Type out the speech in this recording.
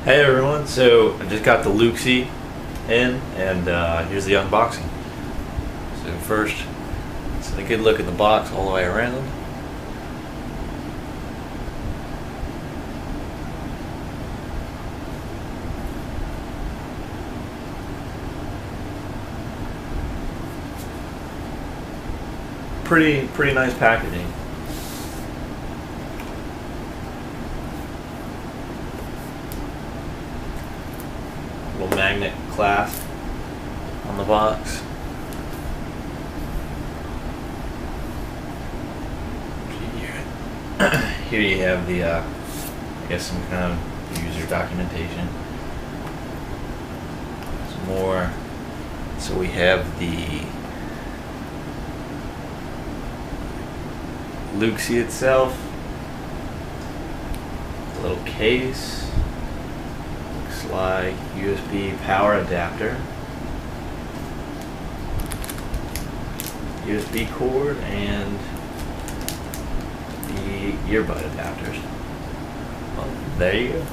Hey everyone, so I just got the Looxcie in, and here's the unboxing. So first, it's a good look at the box all the way around. Pretty nice packaging. Little magnet clasp on the box. Here you have the, I guess some kind of user documentation. Some more. So we have the Looxcie itself, a little case. Looks like USB power adapter, USB cord, and the earbud adapters. Well, there you go.